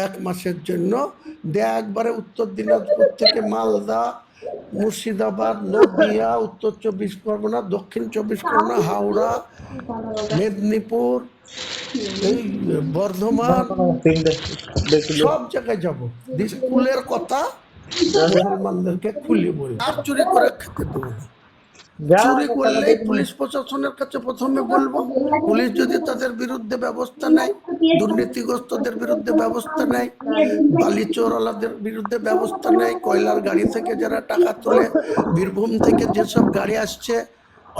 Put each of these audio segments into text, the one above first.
এক মাসের জন্য দেয়া একবারে উত্তর দিনাজপুর থেকে মালদা, মুর্শিদাবাদ, নদিয়া, উত্তর 24 পরগনা, দক্ষিণ 24 পরগনা, হাওড়া, মেদিনীপুর, এই বর্ধমান, সব জায়গায় যাব। স্কুলের কথা মুসলমানদেরকে খুলে বলি, আর চুরি করে খেতে দেবো না। চুরি করলেই পুলিশ প্রশাসনের কাছে প্রথমে বলবো, পুলিশ যদি তাদের বিরুদ্ধে ব্যবস্থা নেয়, দুর্নীতিগ্রস্তদের বিরুদ্ধে ব্যবস্থা নেয়, বালি চোরওয়ালাদের বিরুদ্ধে ব্যবস্থা নেয়, কয়লার গাড়ি থেকে যারা টাকা তোলে, বীরভূম থেকে যেসব গাড়ি আসছে,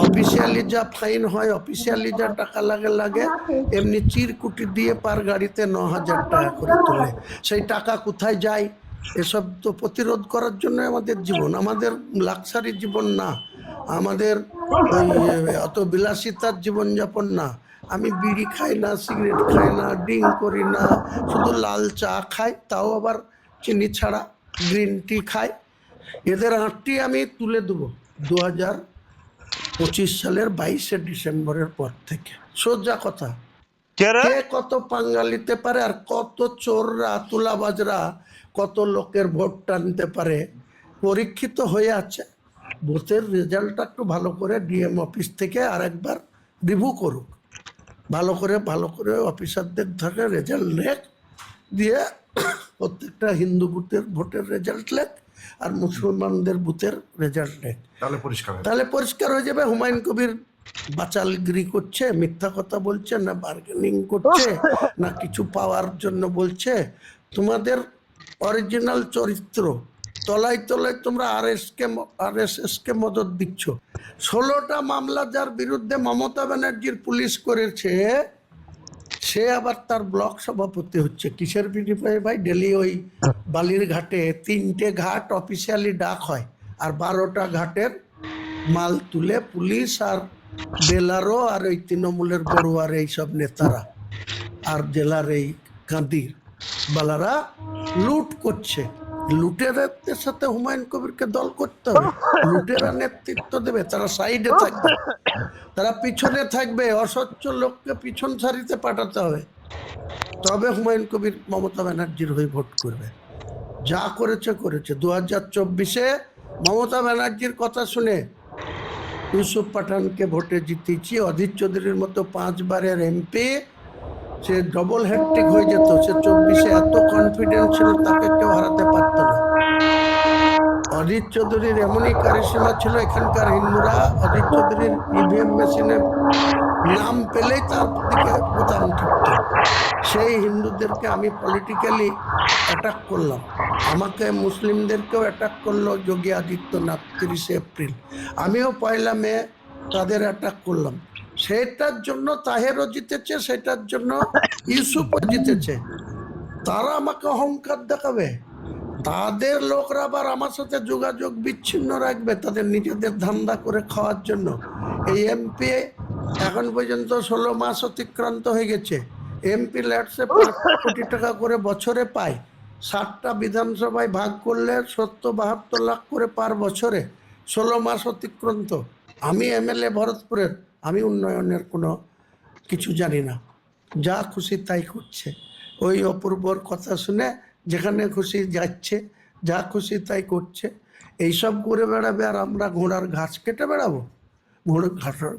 অফিসিয়ালি যা ফাইন হয়, অফিসিয়ালি যা টাকা লাগে, এমনি চিরকুটি দিয়ে পার গাড়িতে 9,000 টাকা করে তোলে। সেই টাকা কোথায় যায়? এসব তো প্রতিরোধ করার জন্য আমাদের জীবন, আমাদের লাক্সারি জীবন না, আমাদের ওই অত বিলাসিতার জীবনযাপন না। আমি বিড়ি খাই না, সিগারেট খাই না, ড্রিঙ্ক করি না, শুধু লাল চা খাই, তাও আবার চিনি ছাড়া, গ্রিন টি খাই। এদের হাতটি আমি তুলে দেবো 2025 সালের 22শে ডিসেম্বরের পর থেকে। সোজা কথা, কে কত পাঙ্গা নিতে পারে আর কত চোররা, তুলাবাজরা কত লোকের ভোট টানতে পারে পরীক্ষিত হয়ে আছে। বুথের রেজাল্টটা একটু ভালো করে ডিএম অফিস থেকে আরেকবার রিভিউ করুক, ভালো করে অফিসারদের ধরে রেজাল্ট লেখ দিয়ে প্রত্যেকটা হিন্দু বুথের ভোটের রেজাল্ট লেখ আর মুসলমানদের বুথের রেজাল্ট লেখ, তাহলে পরিষ্কার হয়ে যাবে হুমায়ুন কবির বাচালগিরি করছে, মিথ্যা কথা বলছে, না বার্গেনিং করছে, না কিছু পাওয়ার জন্য বলছে। তোমাদের অরিজিনাল চরিত্র তলায় তলায় তোমরা আরএসএসকে মদত দিচ্ছ। 16টা মামলা যার বিরুদ্ধে মমতা ব্যানার্জির পুলিশ করেছে, সে আবার তার ব্লক সভাপতি হচ্ছে। কিসের বিনিময়ে ভাই? ডেলি ওই বালির ঘাটে 3টে ঘাট অফিসিয়ালি ডাক হয়, আর 12টা ঘাটের মাল তুলে পুলিশ আর বেলারও আর ওই তৃণমূলের বড়ুয়ার এইসব নেতারা আর জেলার এই কাঁদির বালারা লুট করছে। লুটেরাদের সাথে হুমায়ুন কবিরকে দল করতে হবে, লুটেরা নেতৃত্ব দেবে, তারা সাইডে থাকবে, তারা পিছনে থাকবে, অস্বচ্ছ লোককে পিছন সারিতে পাঠাতে হবে, তবে হুমায়ুন কবির মমতা ব্যানার্জির হয়ে ভোট করবে। যা করেছে 2024-এ মমতা ব্যানার্জির কথা শুনে ইউসুফ পাঠানকে ভোটে জিতেছি। অধীর চৌধুরীর মতো 5 বারের এমপি, সে ডবল হ্যাট্রিক হয়ে যেত। সে 24-এ এত কনফিডেন্স ছিল তাকে কেউ হারাতে পারত না। অধীর চৌধুরীর এমনই কারিশমা ছিল, এখানকার হিন্দুরা অধীর চৌধুরীর ইভিএম মেশিনে নাম পেলেই তার দিকে বোতাম টিপত। সেই হিন্দুদেরকে আমি পলিটিক্যালি অ্যাটাক করলাম, আমাকে মুসলিমদেরকেও অ্যাটাক করলো যোগী আদিত্যনাথ 30শে এপ্রিল, আমিও 1লা মে তাদের অ্যাটাক করলাম। সেটার জন্য তাহেরও জিতেছে, সেটার জন্য ইউসুফও জিতেছে। তারা আমাকে অহংকার দেখাবে, তাদের লোকরা আবার আমার সাথে যোগাযোগ বিচ্ছিন্ন রাখবে তাদের নিজেদের ধান্দা করে খাওয়ার জন্য। এই এমপি এখন পর্যন্ত 16 মাস অতিক্রান্ত হয়ে গেছে, এমপি ল্যাটসে 5 কোটি টাকা করে বছরে পায়, 7টা বিধানসভায় ভাগ করলে 70-72 লাখ করে পার বছরে, 16 মাস অতিক্রান্ত। আমি এমএলএ ভরতপুরের, আমি উন্নয়নের কোনো কিছু জানি না, যা খুশি তাই করছে। ওই অপূর্বর কথা শুনে যেখানে খুশি যাচ্ছে, যা খুশি তাই করছে, এইসব করে বেড়াবে। আর আমরা ঘোড়ার ঘাস কেটে বেড়াবো?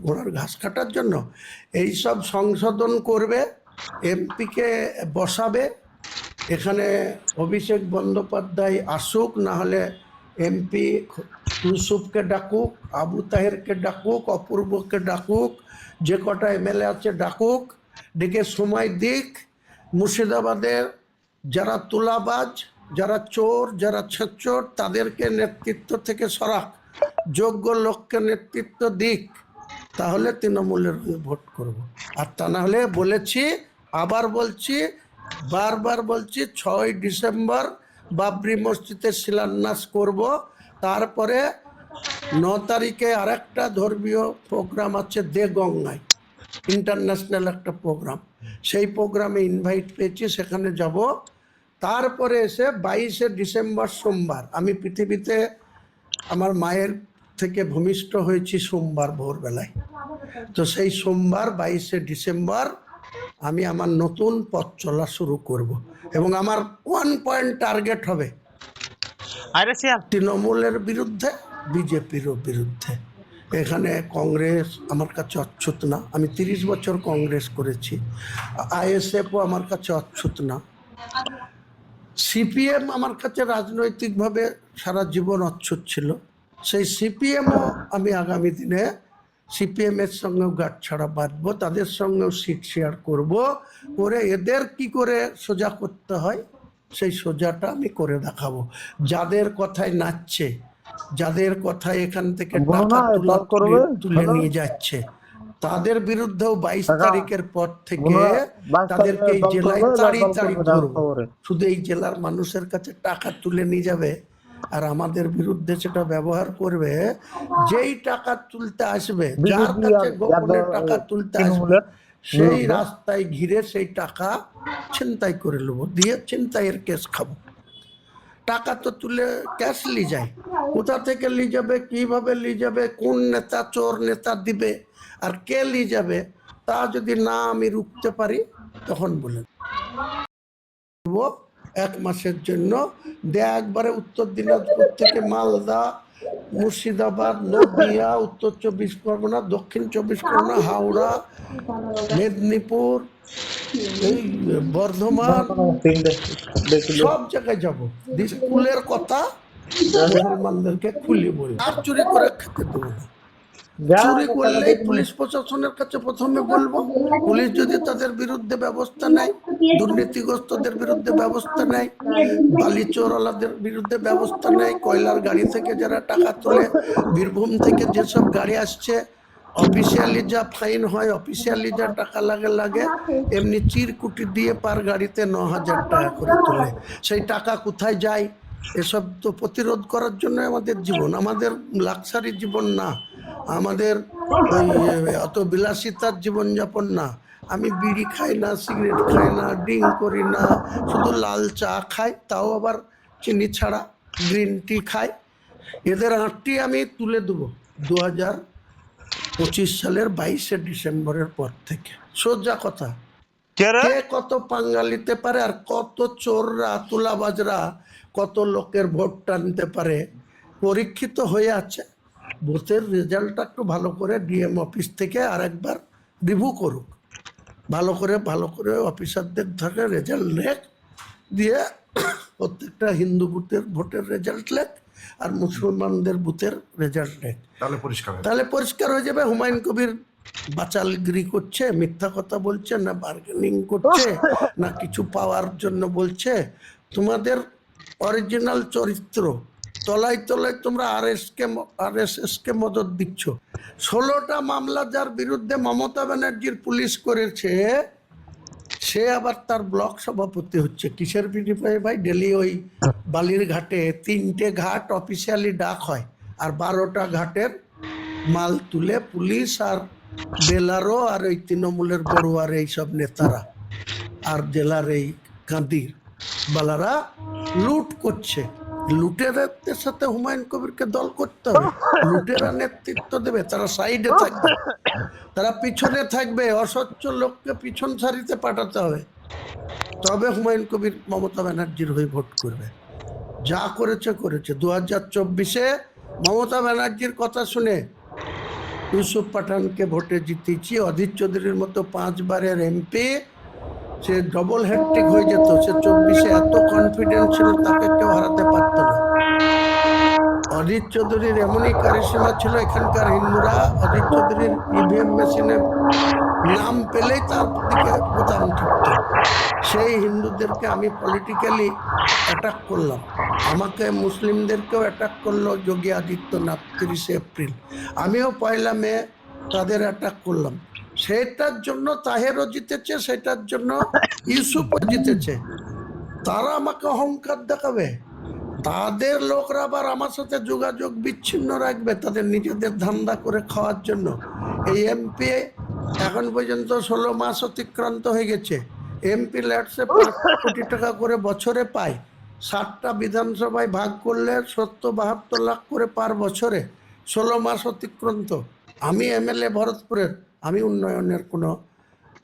ঘোড়ার ঘাস কাটার জন্য এইসব সংশোধন করবে, এমপিকে বসাবে। এখানে অভিষেক বন্দ্যোপাধ্যায় আসুক, না হলে এমপি ইউসুফকে ডাকুক, আবু তাহেরকে ডাকুক, অপূর্বকে ডাকুক, যে কটা এমএলএ আছে ডাকুক, ডেকে সময় দিক। মুর্শিদাবাদের যারা তুলাবাজ, যারা চোর, যারা ছেচোর, তাদেরকে নেতৃত্ব থেকে সরাক, যোগ্য লোককে নেতৃত্ব দিক, তাহলে তৃণমূলের হয়ে ভোট করব। আর তা না হলে বলেছি, আবার বলছি, বারবার বলছি, 6ই ডিসেম্বর বাবরি মসজিদের শিলান্যাস করব। তারপরে 9 তারিখে আরেকটা ধর্মীয় প্রোগ্রাম আছে দেগঙ্গায়, ইন্টারন্যাশনাল একটা প্রোগ্রাম, সেই প্রোগ্রামে ইনভাইট পেয়েছি, সেখানে যাব। তারপরে এসে 22শে ডিসেম্বর সোমবার, আমি পৃথিবীতে আমার মায়ের থেকে ভূমিষ্ঠ হয়েছি সোমবার ভোরবেলায়, তো সেই সোমবার 22শে ডিসেম্বর আমি আমার নতুন পথ চলা শুরু করব এবং আমার 1 পয়েন্ট টার্গেট হবে তৃণমূলের বিরুদ্ধে, বিজেপিরও বিরুদ্ধে। এখানে কংগ্রেস আমার কাছে অচ্ছুত না। আমি 30 বছর কংগ্রেস করেছি। আইএসএফও আমার কাছে অচ্ছুত না। সিপিএম আমার কাছে রাজনৈতিকভাবে সারা জীবন অচ্ছুত ছিল। সেই সিপিএমও আমি আগামী দিনে সিপিএমের সঙ্গেও গাঁটছড়া বাঁধবো, তাদের সঙ্গেও সিট শেয়ার করব, করে এদের কি করে সোজা করতে হয় সেই সোজাটা আমি করে দেখাবো। যাদের কথায় নাচছে, যাদের কথায় এখান থেকে টাকা তুলে নিয়ে যাচ্ছে, তাদের বিরুদ্ধেও 22 তারিখের পর থেকে তাদেরকে এই জেলায় তাড়ি ধরবো। শুধু এই জেলার মানুষের কাছে টাকা তুলে নিয়ে যাবে আর আমাদের বিরুদ্ধে সেটা ব্যবহার করবে। যেই টাকা তুলতে আসবে, যার কাছে গোপনে টাকা তুলতে আসবে, সেই রাস্তায় ঘিরে সেই টাকা ছিনতাই করে নেবো, দিয়ে ছিনতাইয়ের কেস খাবো। টাকা তো তুলে ক্যাশ লি যায়, কোথা থেকে লি যাবে, কিভাবে লি যাবে, কোন নেতা চোর নেতা দিবে আর কে লি যাবে, তা যদি না আমি রুখতে পারি তখন বলে 1 মাসের জন্য দেয়া একবারে উত্তর দিনাজপুর থেকে মালদা, মুর্শিদাবাদ, নদিয়া, উত্তর 24 পরগনা, দক্ষিণ 24 পরগনা, হাওড়া, মেদিনীপুর, এই বর্ধমান, সব জায়গায় যাবো। স্কুলের কথা মুসলমানদেরকে খুলে বলি, আর চুরি করে খেতে দেবো না। চুরি করলেই পুলিশ প্রশাসনের কাছে প্রথমে বলবো। পুলিশ যদি তাদের বিরুদ্ধে ব্যবস্থা নেয়, দুর্নীতিগ্রস্তদের বিরুদ্ধে ব্যবস্থা নেয়, বালি চোরওয়ালাদের বিরুদ্ধে ব্যবস্থা নেয়, কয়লার গাড়ি থেকে যারা টাকা তোলে, বীরভূম থেকে যেসব গাড়ি আসছে, অফিসিয়ালি যা ফাইন হয়, অফিসিয়ালি যা টাকা লাগে, এমনি চিরকুটি দিয়ে পার গাড়িতে 9,000 টাকা করে তোলে। সেই টাকা কোথায় যায়, এসব তো প্রতিরোধ করার জন্য আমাদের জীবন। আমাদের লাক্সারি জীবন না, আমাদের অত বিলাসিতার জীবনযাপন না। আমি বিড়ি খাই না, সিগারেট খাই না, ড্রিঙ্ক করি না, শুধু লাল চা খাই, তাও আবার চিনি ছাড়া, গ্রিন টি খাই। এদের আঁটটি আমি তুলে দেবো 2025 সালের 22শে ডিসেম্বরের পর থেকে। সোজা কথা, কে কত পাঙ্গা নিতে পারে আর কত চোররা, তুলাবাজরা কত লোকের ভোট টানতে পারে পরীক্ষিত হয়ে আছে। বুথের রেজাল্টটা একটু ভালো করে ডিএম অফিস থেকে আরেকবার রিভিউ করুক, ভালো করে অফিসারদের ধরে রেজাল্ট লেখ, দিয়ে প্রত্যেকটা হিন্দু বুথের ভোটের রেজাল্ট লেখ আর মুসলমানদের বুথের রেজাল্ট লেখ, তাহলে পরিষ্কার হয়ে যাবে হুমায়ুন কবির বাচালগিরি করছে, মিথ্যা কথা বলছে, না বার্গেনিং করছে, না কিছু পাওয়ার জন্য বলছে। তোমাদের অরিজিনাল চরিত্র তলায় তলায় তোমরা আরএসএসকে মদত দিচ্ছ। 16টা মামলা যার বিরুদ্ধে মমতা ব্যানার্জির পুলিশ করেছে, সে আবার তার ব্লক সভাপতি হচ্ছে। কিসের বিনিময়ে ভাই? ডেলি ওই বালির ঘাটে 3টে ঘাট অফিসিয়ালি ডাক হয়, আর 12টা ঘাটের মাল তুলে পুলিশ আর বেলারও আর ওই তৃণমূলের বড়ুয়ার এইসব নেতারা আর জেলার এই কাঁদির বালারা লুট করছে। লুটেরাদের সাথে হুমায়ুন কবিরকে দল করতে হবে। লুটেরা নেতৃত্ব দেবে, তারা সাইডে থাকবে, তারা পিছনে থাকবে, অস্বচ্ছ লোককে পিছন সারিতে পাঠাতে হবে, তবে হুমায়ুন কবির মমতা ব্যানার্জির হয়ে ভোট করবে। যা করেছে 2024-এ মমতা ব্যানার্জির কথা শুনে ইউসুফ পাঠানকে ভোটে জিতেছি। অধীর চৌধুরীর মতো 5 বারের এমপি, সে ডবল হ্যাট্রিক হয়ে যেত। সে 24-এ এত কনফিডেন্স ছিল, তাকে কেউ হারাতে পারত না। অধীর চৌধুরীর এমনই কারিশমা ছিল, এখানকার হিন্দুরা অধীর চৌধুরীর ইভিএম মেশিনে নাম পেলেই তার দিকে বোতাম টিপত। সেই হিন্দুদেরকে আমি পলিটিক্যালি অ্যাটাক করলাম, আমাকে মুসলিমদেরকেও অ্যাটাক করলো যোগী আদিত্যনাথ 30শে এপ্রিল। আমিও 1লা মে তাদের অ্যাটাক করলাম। সেটার জন্য তাহেরও জিতেছে, সেটার জন্য ইউসুফও জিতেছে। তারা আমাকে অহংকার দেখাবে, তাদের লোকরা আবার আমার সাথে যোগাযোগ বিচ্ছিন্ন রাখবে তাদের নিজেদের ধান্দা করে খাওয়ার জন্য। এই এমপি এখন পর্যন্ত 16 মাস অতিক্রান্ত হয়ে গেছে। এমপি ল্যাটসে 5 কোটি টাকা করে বছরে পায়। 7টা বিধানসভায় ভাগ করলে 70-72 লাখ করে পার বছরে। 16 মাস অতিক্রান্ত। আমি এমএলএ ভরতপুরের, আমি উন্নয়নের কোনো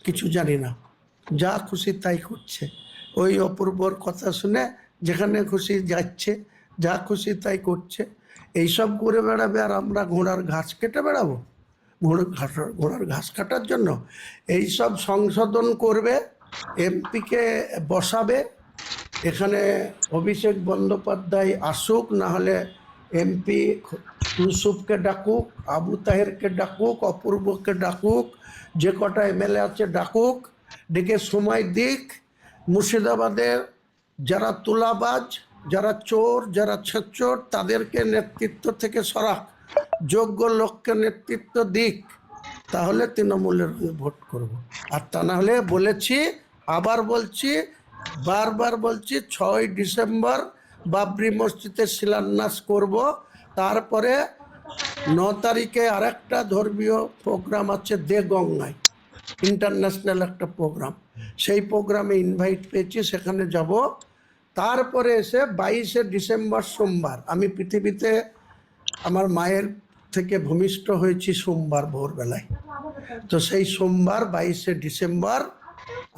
কিছু জানি না। যা খুশি তাই করছে। ওই অপূর্বর কথা শুনে যেখানে খুশি যাচ্ছে, যা খুশি তাই করছে। এইসব করে বেড়াবে আর আমরা ঘোড়ার ঘাস কেটে বেড়াবো? ঘোড়ার ঘাস কাটার জন্য এইসব সংশোধন করবে, এমপিকে বসাবে। এখানে অভিষেক বন্দ্যোপাধ্যায় আসুক, না হলে এমপি ইউসুফকে ডাকুক, আবু তাহেরকে ডাকুক, অপূর্বকে ডাকুক, যে কটা এমএলএ আছে ডাকুক, ডেকে সময় দিক। মুর্শিদাবাদের যারা তুলাবাজ, যারা চোর, যারা ছেঁচোর, তাদেরকে নেতৃত্ব থেকে সরাক, যোগ্য লোককে নেতৃত্ব দিক, তাহলে তৃণমূলের ভোট করব। আর তা না হলে বলেছি, আবার বলছি, বারবার বলছি, 6ই ডিসেম্বর বাবরি মসজিদে শিলান্যাস করব। তারপরে 9 তারিখে আরেকটা ধর্মীয় প্রোগ্রাম আছে দেগঙ্গায়, ইন্টারন্যাশনাল একটা প্রোগ্রাম। সেই প্রোগ্রামে ইনভাইট পেয়েছি, সেখানে যাব। তারপরে এসে 22শে ডিসেম্বর সোমবার, আমি পৃথিবীতে আমার মায়ের থেকে ভূমিষ্ঠ হয়েছি সোমবার ভোরবেলায়। তো সেই সোমবার 22শে ডিসেম্বর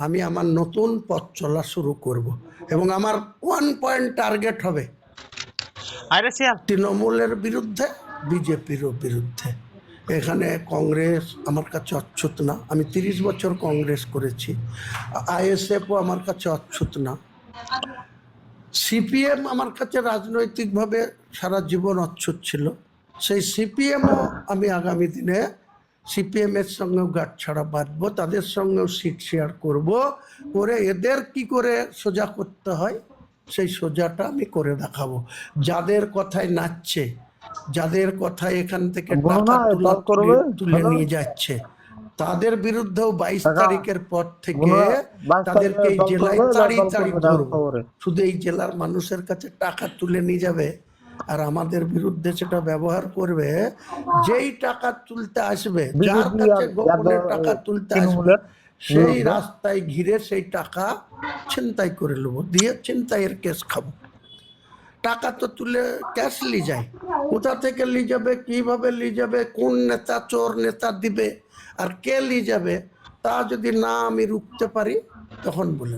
আমি আমার নতুন পথ চলা শুরু করব, এবং আমার 1 পয়েন্ট টার্গেট হবে তৃণমূলের বিরুদ্ধে, বিজেপিরও বিরুদ্ধে। এখানে কংগ্রেস আমার কাছে অচ্ছুত না, আমি 30 বছর কংগ্রেস করেছি। আইএসএফও আমার কাছে অচ্ছুত না। সিপিএম আমার কাছে রাজনৈতিকভাবে সারা জীবন অচ্ছুত ছিল। সেই সিপিএমও আমি আগামী দিনে সিপিএমের সঙ্গেও গাঁটছাড়া বাঁধবো, তাদের সঙ্গেও সিট শেয়ার করব, করে এদের কি করে সোজা করতে হয় সেই সোজাটা আমি করে দেখাবো। যাদের কথায় নাচছে, যাদের কথায় এখান থেকে টাকা তুলে নিয়ে যাচ্ছে, তাদের বিরুদ্ধেও 22 তারিখের পর থেকে তাদেরকে এই জেলায় তাড়ি ধরবো। শুধু এই জেলার মানুষের কাছে টাকা তুলে নিয়ে যাবে, আর আমাদের বিরুদ্ধে সেটা ব্যবহার করবে। যেই টাকা তুলতে আসবে, যার কাছে গোপনে টাকা তুলতে আসবে, সেই রাস্তায় ঘিরে সেই টাকা ছিনতাই করে নেবো, দিয়ে ছিনতাইয়ের কেস খাবো। টাকা তো তুলে ক্যাশ লি যায়, কোথা থেকে লি যাবে, কিভাবে লি যাবে, কোন নেতা চোর নেতা দিবে, আর কে লি যাবে, তা যদি না আমি রুখতে পারি, তখন বলে